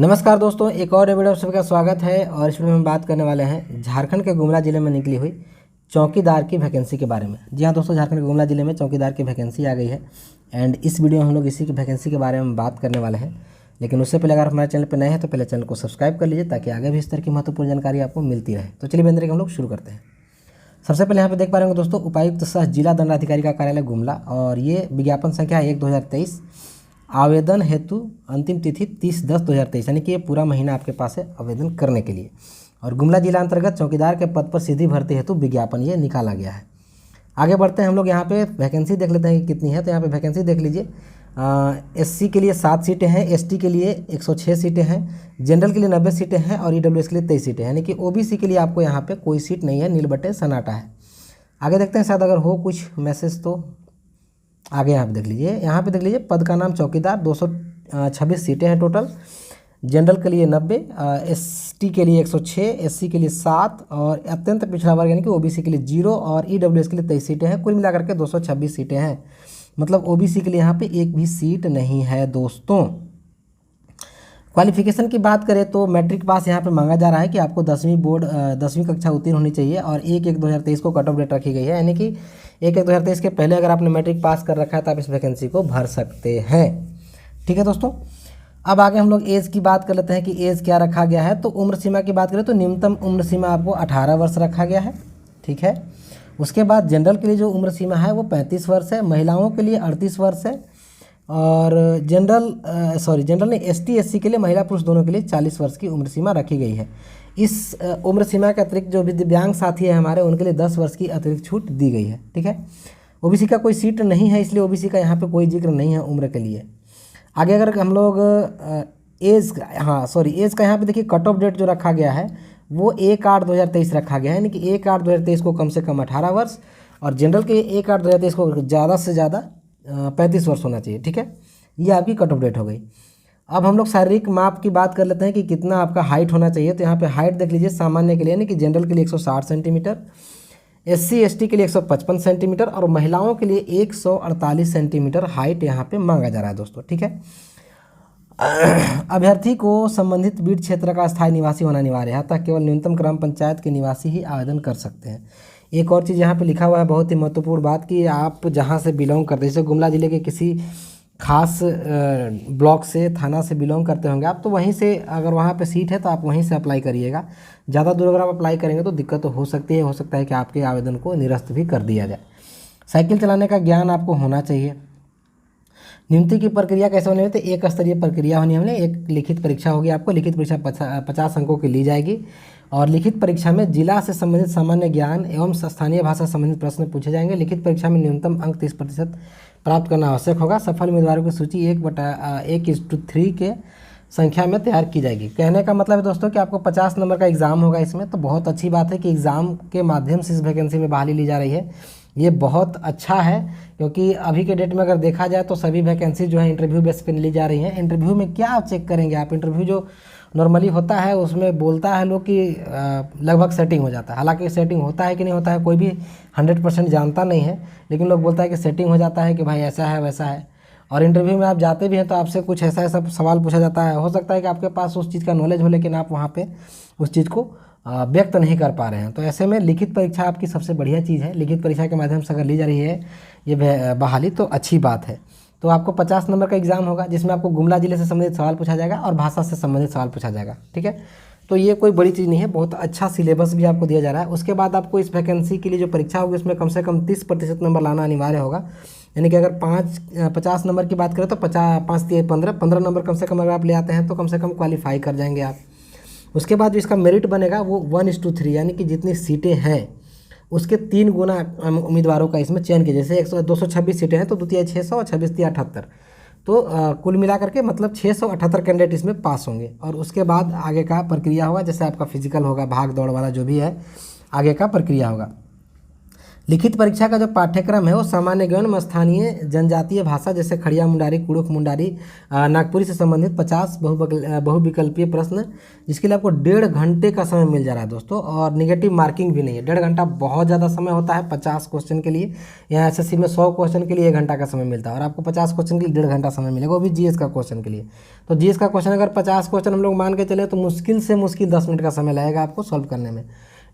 नमस्कार दोस्तों, एक और वीडियो में सभी का स्वागत है। और इस वीडियो में हम बात करने वाले हैं झारखंड के गुमला जिले में निकली हुई चौकीदार की वैकेंसी के बारे में। जी हाँ दोस्तों, झारखंड के गुमला जिले में चौकीदार की वैकेंसी आ गई है एंड इस वीडियो में हम लोग इसी की वैकेंसी के बारे में बात करने वाले हैं। लेकिन उससे पहले अगर हमारे चैनल पर नए हैं तो पहले चैनल को सब्सक्राइब कर लीजिए ताकि आगे भी इस तरह की महत्वपूर्ण जानकारी आपको मिलती रहे। तो चलिए बेंद्रे हम लोग शुरू करते हैं। सबसे पहले यहाँ पे देख पा रहे होंगे दोस्तों, उपायुक्त सह जिला दंडाधिकारी का कार्यालय गुमला, और ये विज्ञापन संख्या है 1/2023। आवेदन हेतु अंतिम तिथि 30/10/2023, यानी कि ये पूरा महीना आपके पास है आवेदन करने के लिए। और गुमला जिला अंतर्गत चौकीदार के पद पर सीधी भर्ती हेतु विज्ञापन ये निकाला गया है। आगे बढ़ते हैं हम लोग, यहाँ पे वैकेंसी देख लेते हैं कि कितनी है। तो यहाँ पे वैकेंसी देख लीजिए, एससी के लिए 7 सीटें हैं, एसटी के लिए 106 सीटें हैं, जनरल के लिए 90 सीटें हैं और ईडब्ल्यूएस के लिए 23 सीटें हैं। यानी कि ओबीसी के लिए आपको यहाँ पे कोई सीट नहीं है, नील बटे सन्नाटा है। आगे देखते हैं, शायद अगर हो कुछ मैसेज तो आगे यहाँ पे देख लीजिए। यहाँ पे देख लीजिए, पद का नाम चौकीदार, 226 सीटें हैं टोटल। जनरल के लिए 90, एसटी के लिए 106, एससी के लिए 7 और अत्यंत पिछड़ा वर्ग यानी कि ओबीसी के लिए 0 और ईडब्ल्यूएस के लिए 23 सीटें हैं। कुल मिलाकर के 226 सीटें हैं। मतलब ओबीसी के लिए यहाँ पे एक भी सीट नहीं है दोस्तों। क्वालिफिकेशन की बात करें तो मैट्रिक पास यहाँ पे मांगा जा रहा है कि आपको 10वीं कक्षा उत्तीर्ण होनी चाहिए और 1/1/2023 को कट ऑफ डेट रखी गई है। यानी कि 1/1/2023 के पहले अगर आपने मैट्रिक पास कर रखा है तो आप इस वैकेंसी को भर सकते हैं। ठीक है दोस्तों, अब आगे हम लोग एज की बात कर लेते हैं कि एज क्या रखा गया है। तो उम्र सीमा की बात करें तो न्यूनतम उम्र सीमा आपको 18 वर्ष रखा गया है। ठीक है, उसके बाद जनरल के लिए जो उम्र सीमा है वो 35 वर्ष है, महिलाओं के लिए 38 वर्ष है और जनरल ने एसटी एससी के लिए महिला पुरुष दोनों के लिए 40 वर्ष की उम्र सीमा रखी गई है। इस उम्र सीमा के अतिरिक्त जो भी दिव्यांग साथी है हमारे, उनके लिए 10 वर्ष की अतिरिक्त छूट दी गई है। ठीक है, ओबीसी का कोई सीट नहीं है, इसलिए ओबीसी का यहाँ पे कोई जिक्र नहीं है उम्र के लिए। आगे अगर हम लोग एज का यहाँ पे देखिए, कट ऑफ डेट जो रखा गया है वो 1/8/2023 रखा गया है। यानी कि 1/8/2023 को कम से कम 18 वर्ष और जनरल के 1/8/2023 को ज़्यादा से ज़्यादा 35 वर्ष होना चाहिए। ठीक है, ये आपकी कट ऑफ डेट हो गई। अब हम लोग शारीरिक माप की बात कर लेते हैं कि कितना आपका हाइट होना चाहिए। तो यहाँ पे हाइट देख लीजिए, सामान्य के लिए यानी कि जनरल के लिए 160 सेंटीमीटर, एससी एसटी के लिए 155 सेंटीमीटर और महिलाओं के लिए 148 सेंटीमीटर हाइट यहाँ पे मांगा जा रहा है दोस्तों। ठीक है, अभ्यर्थी को संबंधित बीट क्षेत्र का स्थायी निवासी होना अनिवार्य है, अतः केवल न्यूनतम ग्राम पंचायत के निवासी ही आवेदन कर सकते हैं। एक और चीज़ यहाँ पे लिखा हुआ है, बहुत ही महत्वपूर्ण बात, कि आप जहाँ से बिलोंग करते हैं, जैसे गुमला जिले के किसी खास ब्लॉक से, थाना से बिलोंग करते होंगे आप, तो वहीं से अगर वहाँ पे सीट है तो आप वहीं से अप्लाई करिएगा। ज़्यादा दूर अगर आप अप्लाई करेंगे तो दिक्कत तो हो सकती है, हो सकता है कि आपके आवेदन को निरस्त भी कर दिया जाए। साइकिल चलाने का ज्ञान आपको होना चाहिए। नियुक्ति की प्रक्रिया कैसे होनी है? तो एक स्तरीय प्रक्रिया होनी है। एक लिखित परीक्षा होगी, आपको लिखित परीक्षा 50 अंकों की ली जाएगी और लिखित परीक्षा में जिला से संबंधित सामान्य ज्ञान एवं स्थानीय भाषा से संबंधित प्रश्न पूछे जाएंगे। लिखित परीक्षा में न्यूनतम अंक 30% प्राप्त करना आवश्यक होगा। सफल उम्मीदवारों की सूची 1/1:3 के संख्या में तैयार की जाएगी। कहने का मतलब है दोस्तों कि आपको 50 नंबर का एग्ज़ाम होगा इसमें। तो बहुत अच्छी बात है कि एग्ज़ाम के माध्यम से इस वैकेंसी में बहाली ली जा रही है। ये बहुत अच्छा है, क्योंकि अभी के डेट में अगर देखा जाए तो सभी वैकेंसी जो है इंटरव्यू बेस पे ली जा रही हैं। इंटरव्यू में क्या आप चेक करेंगे? आप इंटरव्यू जो नॉर्मली होता है उसमें बोलता है लोग कि लगभग सेटिंग हो जाता है। हालांकि सेटिंग होता है कि नहीं होता है कोई भी 100% जानता नहीं है, लेकिन लोग बोलता है कि सेटिंग हो जाता है, कि भाई ऐसा है वैसा है। और इंटरव्यू में आप जाते भी हैं तो आपसे कुछ ऐसा सवाल पूछा जाता है। हो सकता है कि आपके पास उस चीज़ का नॉलेज हो, लेकिन आप वहाँ पे उस चीज़ को व्यक्त नहीं कर पा रहे हैं। तो ऐसे में लिखित परीक्षा आपकी सबसे बढ़िया चीज़ है। लिखित परीक्षा के माध्यम से अगर ली जा रही है ये बहाली तो अच्छी बात है। तो आपको 50 नंबर का एग्ज़ाम होगा, जिसमें आपको गुमला जिले से संबंधित सवाल पूछा जाएगा और भाषा से संबंधित सवाल पूछा जाएगा। ठीक है, तो ये कोई बड़ी चीज़ नहीं है, बहुत अच्छा सिलेबस भी आपको दिया जा रहा है। उसके बाद आपको इस वैकेंसी के लिए जो परीक्षा होगी उसमें कम से कम 30% नंबर लाना अनिवार्य होगा। यानी कि अगर 50 नंबर की बात करें तो 15 नंबर कम से कम अगर आप ले आते हैं तो कम से कम क्वालिफाई कर जाएंगे आप। उसके बाद जो इसका मेरिट बनेगा वो 1:3, यानी कि जितनी सीटें हैं उसके 3 गुना उम्मीदवारों का इसमें चयन किया। जैसे 226 सीटें हैं तो 2×3 600 और 26×3 78, तो कुल मिलाकर के मतलब 678 कैंडिडेट इसमें पास होंगे। और उसके बाद आगे का प्रक्रिया होगा, जैसे आपका फिजिकल होगा, भाग दौड़ वाला जो भी है आगे का प्रक्रिया होगा। लिखित परीक्षा का जो पाठ्यक्रम है वो सामान्य ज्ञान, स्थानीय जनजातीय भाषा जैसे खड़िया मुंडारी, कुड़ुख मुंडारी, नागपुरी से संबंधित 50 बहुविकल्पीय प्रश्न, जिसके लिए आपको 1.5 घंटे का समय मिल जा रहा है दोस्तों। और निगेटिव मार्किंग भी नहीं है। 1.5 घंटा बहुत ज़्यादा समय होता है 50 क्वेश्चन के लिए। यहाँ एसएससी में 100 क्वेश्चन के लिए 1 घंटा का समय मिलता है, और आपको 50 क्वेश्चन के लिए 1.5 घंटा समय मिलेगा, वो भी जीएस का क्वेश्चन के लिए। तो जीएस का क्वेश्चन अगर 50 क्वेश्चन हम लोग मान के चले तो मुश्किल से मुश्किल 10 मिनट का समय लगेगा आपको सॉल्व करने में।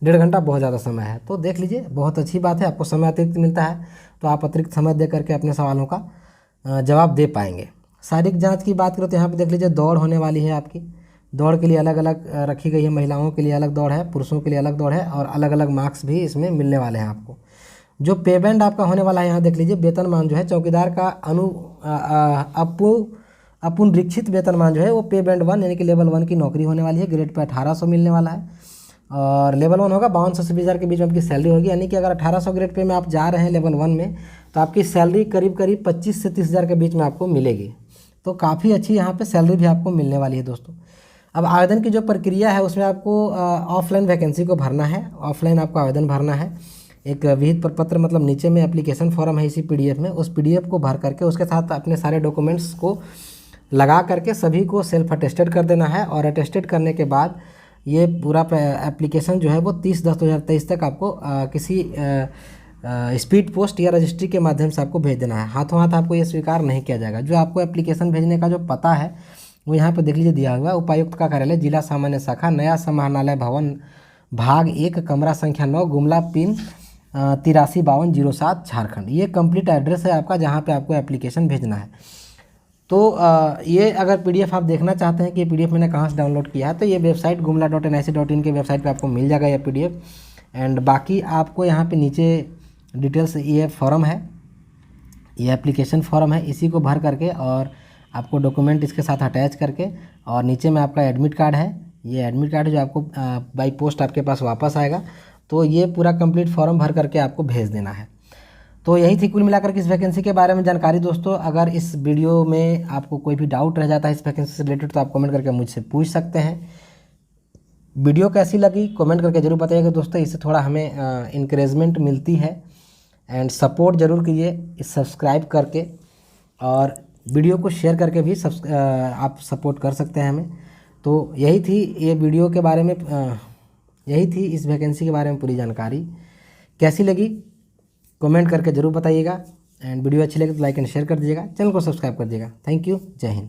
1.5 घंटा बहुत ज़्यादा समय है। तो देख लीजिए, बहुत अच्छी बात है, आपको समय अतिरिक्त मिलता है तो आप अतिरिक्त समय दे करके अपने सवालों का जवाब दे पाएंगे। शारीरिक जांच की बात करें तो यहाँ पे देख लीजिए, दौड़ होने वाली है आपकी। दौड़ के लिए अलग अलग रखी गई है, महिलाओं के लिए अलग दौड़ है, पुरुषों के लिए अलग दौड़ है, और अलग अलग मार्क्स भी इसमें मिलने वाले हैं आपको। जो पेमेंट आपका होने वाला है यहाँ देख लीजिए, वेतनमान जो है चौकीदार का अपुनरीक्षित वेतनमान जो है वो पे बैंड 1 यानी कि लेवल 1 की नौकरी होने वाली है। ग्रेड पे 1800 मिलने वाला है, और लेवल 1 होगा 5200 से 20,000 के बीच में आपकी सैलरी होगी। यानी कि अगर 1800 ग्रेड पे में आप जा रहे हैं लेवल 1 में, तो आपकी सैलरी करीब 25 से 30,000 के बीच में आपको मिलेगी। तो काफ़ी अच्छी यहाँ पे सैलरी भी आपको मिलने वाली है दोस्तों। अब आवेदन की जो प्रक्रिया है उसमें आपको ऑफलाइन वैकेंसी को भरना है, ऑफलाइन आपको आवेदन भरना है। एक विहित प्रपत्र मतलब नीचे में एप्लीकेशन फॉर्म है इसी पीडीएफ में, उस पीडीएफ को भर करके उसके साथ अपने सारे डॉक्यूमेंट्स को लगा करके सभी को सेल्फ अटेस्टेड कर देना है। और अटेस्टेड करने के बाद ये पूरा एप्लीकेशन जो है वो 30/10/2023 तक आपको किसी स्पीड पोस्ट या रजिस्ट्री के माध्यम से आपको भेज देना है। हाथों हाथ आपको ये स्वीकार नहीं किया जाएगा। जो आपको एप्लीकेशन भेजने का जो पता है वो यहाँ पे देख लीजिए दिया हुआ है। उपायुक्त का कार्यालय, जिला सामान्य शाखा, नया समाहरणालय भवन, भाग 1, कमरा संख्या 9, गुमला, पिन 835207 झारखंड। ये कंप्लीट एड्रेस है आपका जहाँ पे आपको एप्लीकेशन भेजना है। तो ये अगर पीडीएफ आप देखना चाहते हैं कि ये पीडीएफ मैंने कहाँ से डाउनलोड किया है, तो ये वेबसाइट gumla.nic.in के वेबसाइट पे आपको मिल जाएगा ये पीडीएफ। एंड बाकी आपको यहाँ पे नीचे डिटेल्स, ये फॉर्म है, ये एप्लीकेशन फॉर्म है, इसी को भर करके और आपको डॉक्यूमेंट इसके साथ अटैच करके, और नीचे में आपका एडमिट कार्ड है, ये एडमिट कार्ड है जो आपको बाई पोस्ट आपके पास वापस आएगा। तो ये पूरा कंप्लीट फॉर्म भर करके आपको भेज देना है। तो यही थी कुल मिलाकर के इस वैकेंसी के बारे में जानकारी दोस्तों। अगर इस वीडियो में आपको कोई भी डाउट रह जाता है इस वैकेंसी से रिलेटेड तो आप कमेंट करके मुझसे पूछ सकते हैं। वीडियो कैसी लगी कमेंट करके जरूर बताइएगा दोस्तों, इससे थोड़ा हमें इंकरेजमेंट मिलती है। एंड सपोर्ट ज़रूर कीजिए सब्सक्राइब करके, और वीडियो को शेयर करके भी आप सपोर्ट कर सकते हैं हमें। तो यही थी ये वीडियो के बारे में, यही थी इस वैकेंसी के बारे में पूरी जानकारी। कैसी लगी कमेंट करके ज़रूर बताइएगा। एंड वीडियो अच्छी लगे तो लाइक एंड शेयर कर दीजिएगा, चैनल को सब्सक्राइब कर दीजिएगा। थैंक यू, जय हिंद।